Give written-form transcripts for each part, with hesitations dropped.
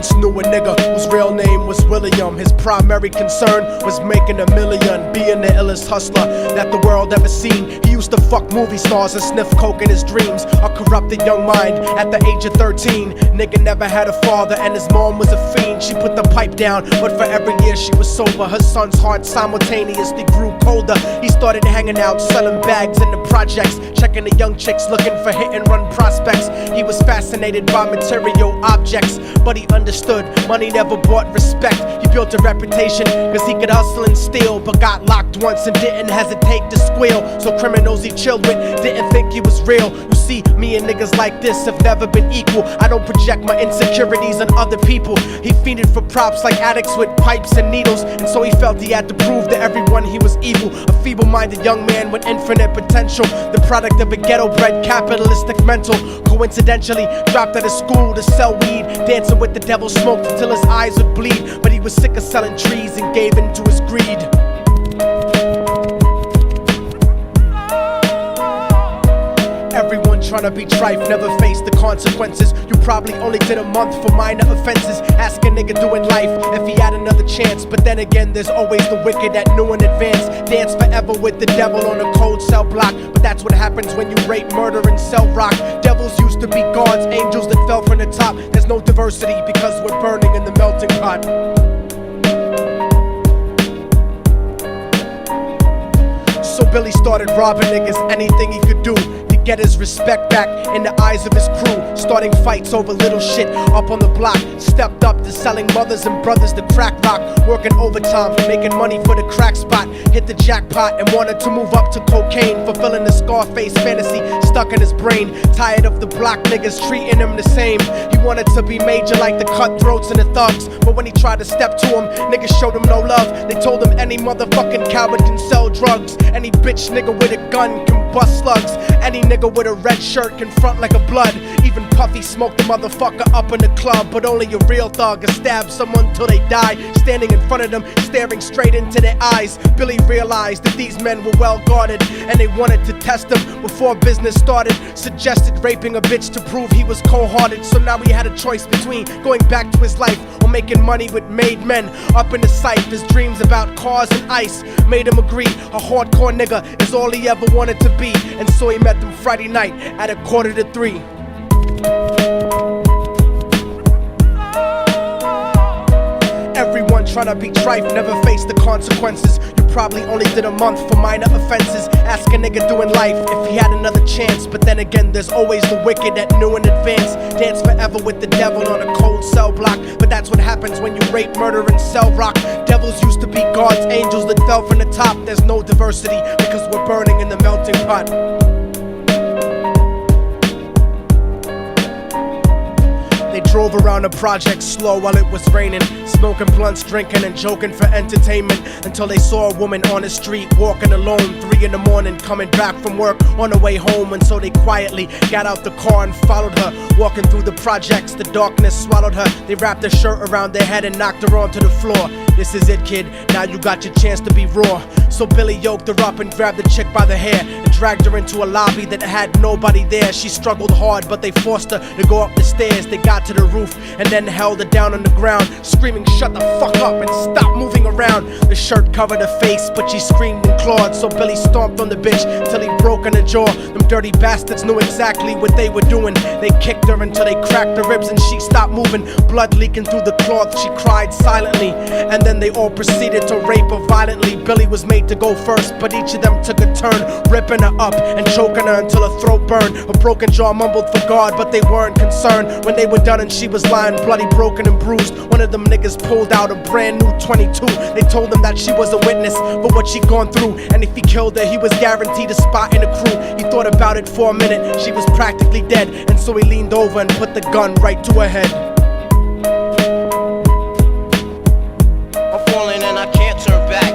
once knew a nigga whose real name was William. His primary concern was making $1 million, being the illest hustler that the world ever seen. He used to fuck movie stars and sniff coke in his dreams. A corrupted young mind at the age of 13. Nigga never had a father and his mom was a fiend. She put the pipe down, but for every year she was sober, her son's heart simultaneously grew colder. He started hanging out, selling bags in the projects, checking the young chicks looking for hit and run prospects. He was fascinated by material objects, but he understood money never bought respect. He built a reputation cause he could hustle and steal, but got locked once and didn't hesitate to squeal. So criminals he chilled with didn't think he was real. You see, me and niggas like this have never been equal. I don't project my insecurities on other people. He fiended for props like addicts with pipes and needles, and so he felt he had to prove to everyone he was evil. A feeble-minded young man with infinite potential, the product of a ghetto-bred capitalistic mental. Coincidentally dropped out of school to sell weed, dancing with the devil, smoked until his eyes would bleed. But he was sick of selling trees and gave in to his greed. Everyone tryna be trife, never face the consequences. You probably only did a month for minor offenses. Ask a nigga doing life if he had another chance. But then again, there's always the wicked that knew in advance. Dance forever with the devil on a cold cell block. But that's what happens when you rape, murder, and sell rock. Devils used to be gods, angels that fell from the top. There's no diversity because we're burning in the melting pot. So Billy started robbing niggas, anything he could do to get his respect back in the eyes of his crew. Starting fights over little shit up on the block. Stepped up to selling mothers and brothers to crack rock. Working overtime, making money for the crack spot. Hit the jackpot and wanted to move up to cocaine, fulfilling the Scarface fantasy stuck in his brain. Tired of the block niggas treating him the same. He wanted to be major like the cutthroats and the thugs, but when he tried to step to him, niggas showed him no love. They told him any motherfucking coward can sell drugs. Any bitch nigga with a gun can bust slugs. Any nigga with a red shirt can front like a blood. Even Puffy smoked the motherfucker up in the club. But only a real thug can stab someone till they die. Standing in front of them, staring straight into their eyes, Billy realized that these men were well guarded, and they wanted to test him before business started. Suggested raping a bitch to prove he was cold-hearted. So now he had a choice between going back to his life or making money with made men. Up in the sight, his dreams about cars and ice made him agree a hardcore nigga is all he ever wanted to be. And so he met them Friday night at 2:45. Everyone tryna be trife, never face the consequences. You probably only did a month for minor offenses. Ask a nigga doing life if he had another chance. But then again, there's always the wicked that knew in advance. Dance forever with the devil on a cold cell block. But that's what happens when you rape, murder, and sell rock. Devils used to be gods, angels that fell from the top. There's no diversity because we're burning in the melting pot. They drove around the project slow while it was raining, smoking blunts, drinking and joking for entertainment, until they saw a woman on the street walking alone, 3 in the morning, coming back from work on her way home. And so they quietly got out the car and followed her. Walking through the projects, the darkness swallowed her. They wrapped her shirt around their head and knocked her onto the floor. This is it, kid, now you got your chance to be raw. So Billy yoked her up and grabbed the chick by the hair and dragged her into a lobby that had nobody there. She struggled hard, but they forced her to go up the stairs. They got to the roof and then held her down on the ground, screaming, "Shut the fuck up and stop moving around." The shirt covered her face, but she screamed and clawed. So Billy stomped on the bitch till he broke in her jaw. Them dirty bastards knew exactly what they were doing. They kicked her until they cracked her ribs and she stopped moving. Blood leaking through the cloth, she cried silently. And then they all proceeded to rape her violently. Billy was made to go first, but each of them took a turn, ripping her up and choking her until her throat burned. Her broken jaw mumbled for God, but they weren't concerned. When they were done and she was lying bloody, broken and bruised, one of them niggas pulled out a brand new 22. They told him that she was a witness for what she'd gone through, and if he killed her, he was guaranteed a spot in the crew. He thought about it for a minute, she was practically dead, and so he leaned over and put the gun right to her head. I'm falling and I can't turn back.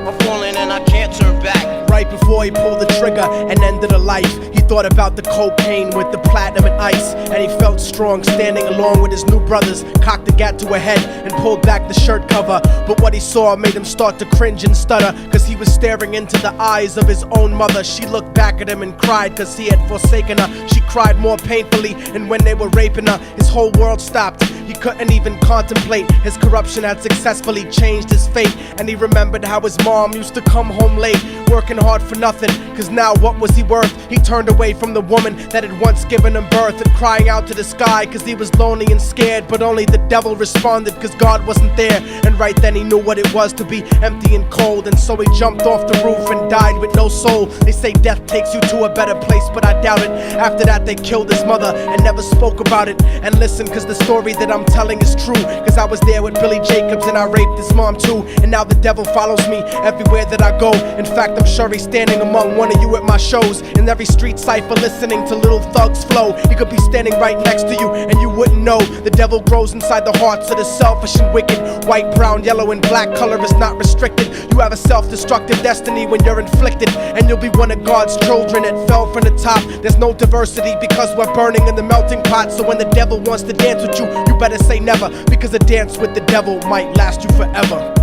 I'm falling and I can't turn back. Right before he pulled the trigger and ended her life, he thought about the cocaine with the platinum and ice, and he felt strong standing along with his new brothers. Cocked the gat to her head and pulled back the shirt cover, but what he saw made him start to cringe and stutter, cause he was staring into the eyes of his own mother. She looked back at him and cried cause he had forsaken her. She cried more painfully, and when they were raping her, his whole world stopped. He couldn't even contemplate. His corruption had successfully changed his fate, and he remembered how his mom used to come home late, working hard for nothing, cause now what was he worth? He turned away from the woman that had once given him birth, and crying out to the sky cause he was lonely and scared, but only the devil responded cause God wasn't there. And right then he knew what it was to be empty and cold, and so he jumped off the roof and died with no soul. They say death takes you to a better place, but I doubt it. After that they killed his mother and never spoke about it. And listen, cause the story that I'm telling is true, cause I was there with Billy Jacobs and I raped his mom too. And now the devil follows me everywhere that I go. In fact, I'm sure he's standing among one of you at my shows, in every street cipher listening to Little Thug's flow. He could be standing right next to you and you wouldn't know. The devil grows inside the hearts of the selfish and wicked. White, brown, yellow, and black color is not restricted. You have a self-destructive destiny when you're inflicted, and you'll be one of God's children that fell from the top. There's no diversity because we're burning in the melting pot. So when the devil wants to dance with you, you better say never, because a dance with the devil might last you forever.